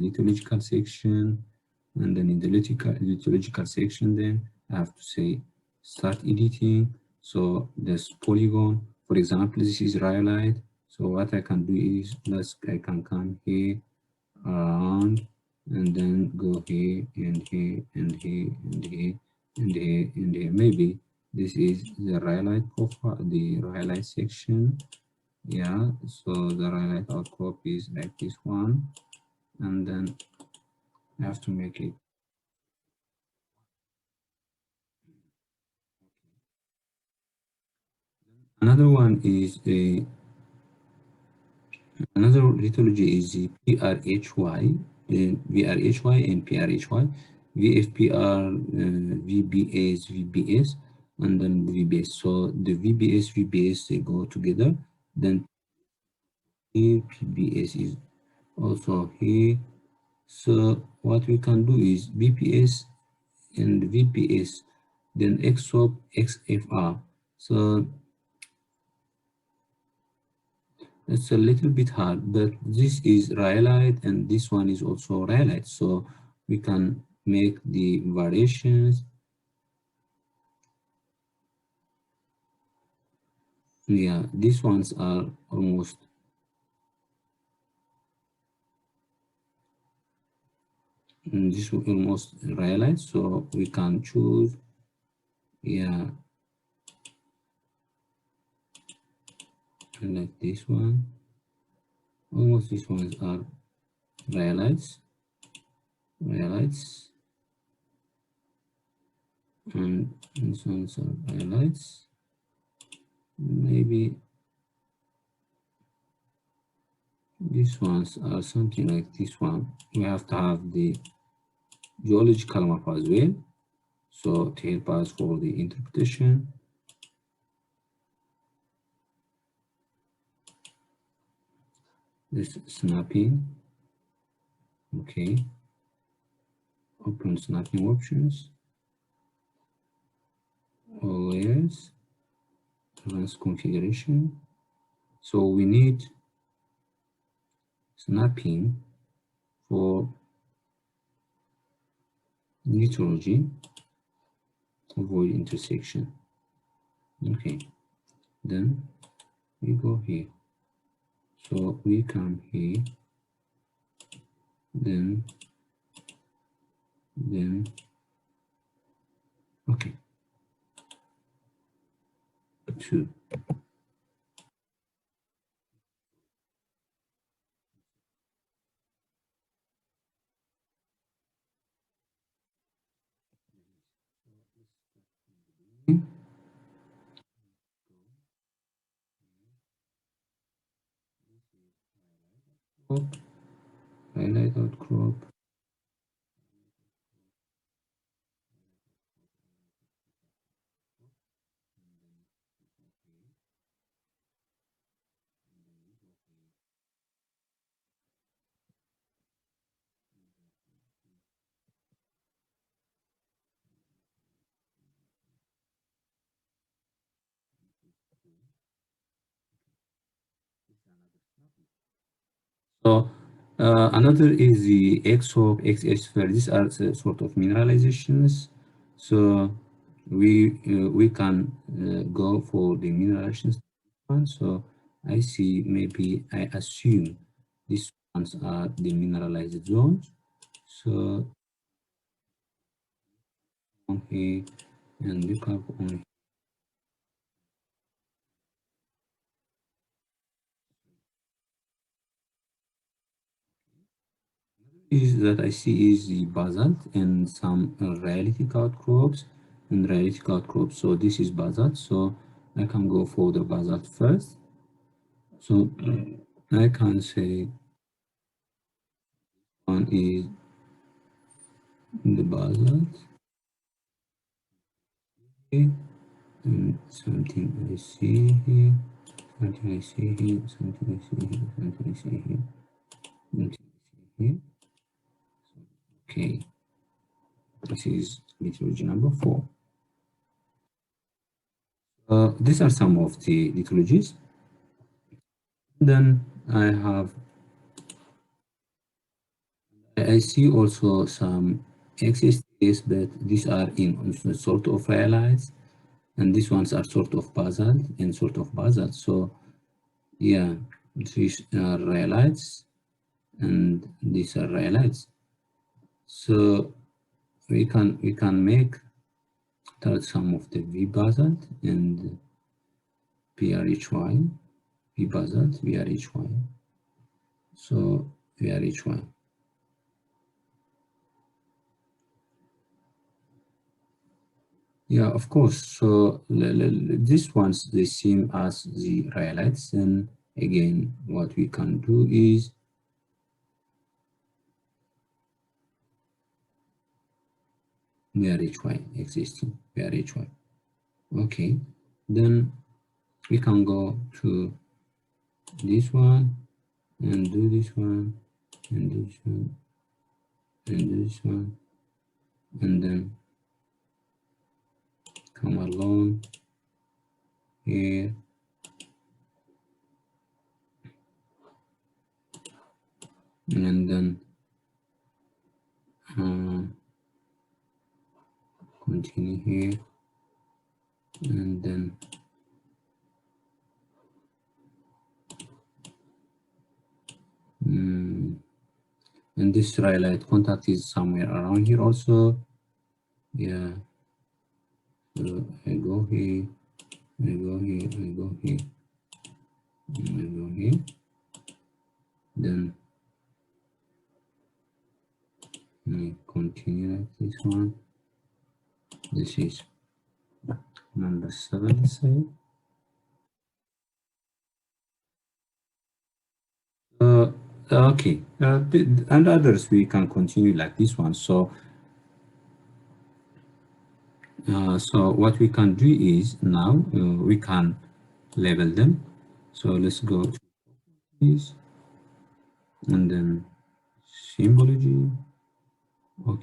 lithological section, and then in the lithological section, then I have to say start editing. So this polygon, for example, this is rhyolite. So what I can do is I can come here around and then go here and here and here and here and here and here. Maybe this is the rhyolite profile, the rhyolite section. Yeah, so the rhyolite outcrop is like this one, and then I have to make it. Another one is another lithology is the PRHY, VRHY and PRHY, VFPR, VBS, and then VBS. So the VBS, they go together. Then here PBS is also here. So what we can do is VPS and VPS, then XSWAP, XFR. So it's a little bit hard, but this is rhyolite and this one is also rhyolite. So we can make the variations. Yeah, these ones are almost this almost rhyolite. So we can choose, yeah, like this one. Almost these ones are rhyolites, rhyolites, and these ones are rhyolites. Maybe these ones are something like this one. We have to have the geological map as well, so to help us for the interpretation. This snapping, okay, open snapping options, all layers, advanced configuration. So we need snapping for lithology, avoid intersection. Okay, then we go here. So we come here, then okay, 2. Highlight outcrop. So another is the XOP, XS. These are the sort of mineralizations. So we can go for the mineralizations one. So I see, maybe I assume these ones are the mineralized zones. So on here and look up on is that I see is the basalt and some rhyolitic outcrops and rhyolitic outcrops. So this is basalt. So I can go for the basalt first. So I can say one is the basalt. Okay. And something I see here, something I see here, something I see here, something I see here, something I see here. Okay, this is lithology number 4. These are some of the lithologies. Then I have I see also some XSTs, but these are in sort of rhyolites, and these ones are sort of basalt and sort of basalt. So yeah, these are rhyolites and these are rhyolites. So we can make some of the V basalt and PRHY, V basalt, VRHY. So VRHY. Yeah, of course. So this one's the same as the rhyolites. And again, what we can do is VRHY existing, VRHY. Okay, then we can go to this one and do this one and do this one and do this one and then come along here and then uh, continue here and then and this rhyolite contact is somewhere around here also. Yeah, so I go here, I go here, I go here, and I go here, then I continue like this one. This is number 7, let's say. Uh, okay, and others we can continue like this one. So what we can do is now we can label them. So let's go to this and then symbology. Okay,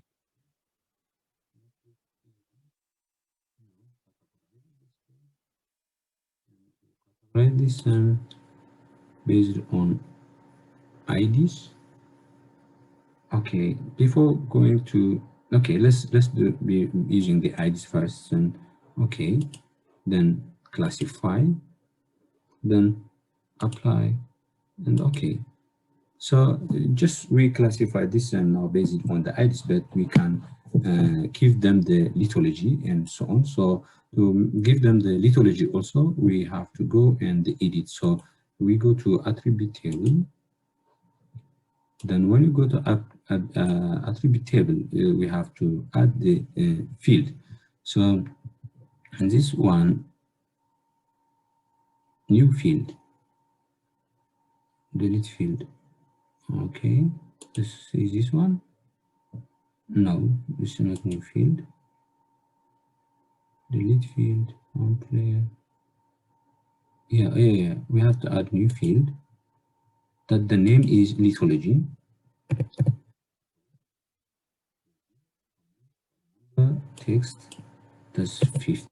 write this based on IDs. Okay, before going to let's be using the IDs first. And okay, then classify, then apply, and okay. So just we classify this and now based on the IDs, but we can give them the lithology and so on. So to give them the lithology also, we have to go and edit. So we go to attribute table. Then when you go to attribute table, we have to add the field. So and this one, new field, delete field. Okay, this is this one. No, this is not new field. Delete field, on player. Yeah. We have to add new field that the name is lithology. Text, that's 50.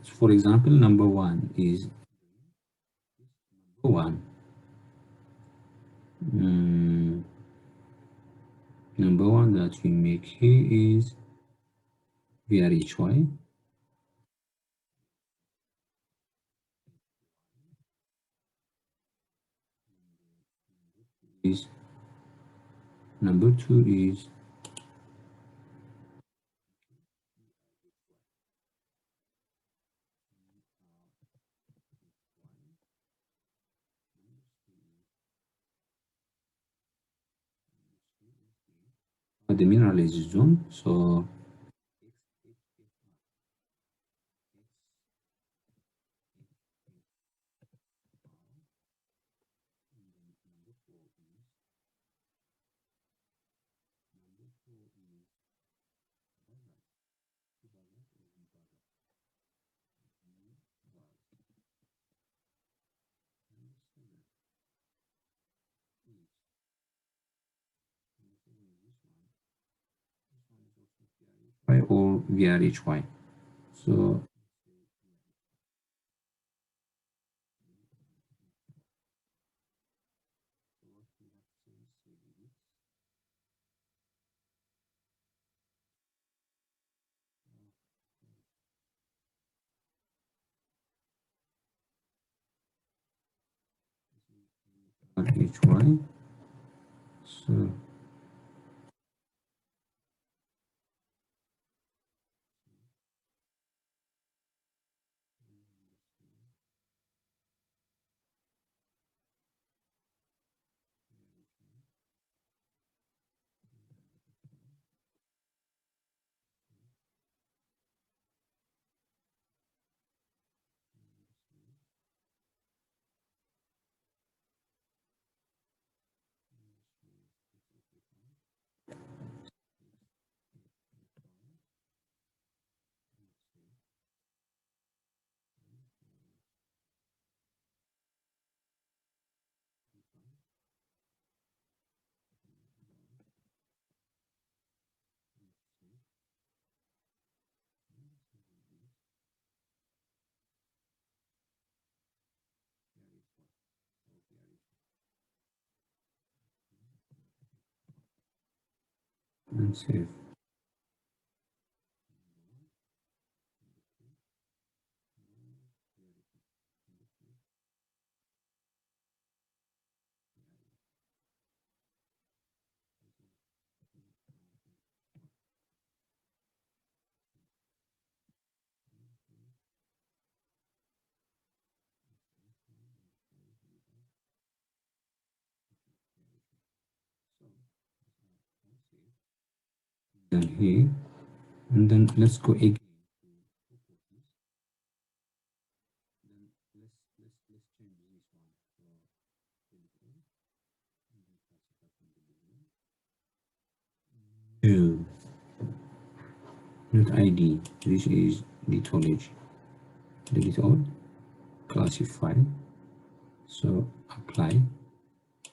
For example, number one is one. Mm, Number one that we make here is VRHY. Is number two is the mineralized zone. So Y or VRHY. So VRHY. So and save. Then here, and then let's go again. Then let's change this one. Oh, not ID. This is lithology. Delete all. Classify. So apply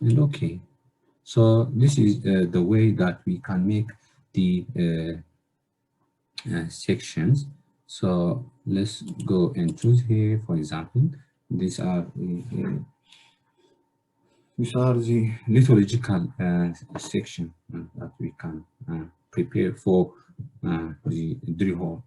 and OK. So this is the way that we can make the sections. So let's go and choose here. For example, these are the lithological section that we can prepare for the drill hole.